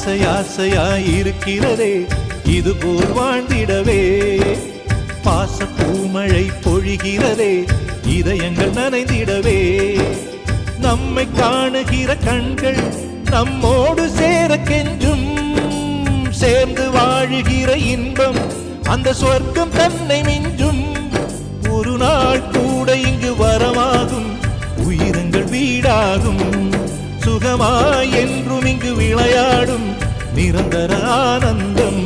ஆசையாயிருக்கிறதே இதுபோல் வாழ்ந்திடவே. பாச பூமழை பொழிகிறதே இதயங்கள் நனைந்திடவே. நம்மை காணுகிற கண்கள் நம்மோடு சேர கெஞ்சும். சேர்ந்து வாழுகிற இன்பம் அந்த சொர்க்கம் தன்னை மிஞ்சும். ஒரு நாள் கூட இங்கு வரமாகும், உயிரங்கள் வீடாகும். சுகமாய் என்றும் இங்கு விளையாடும் நிரந்தர ஆனந்தம்.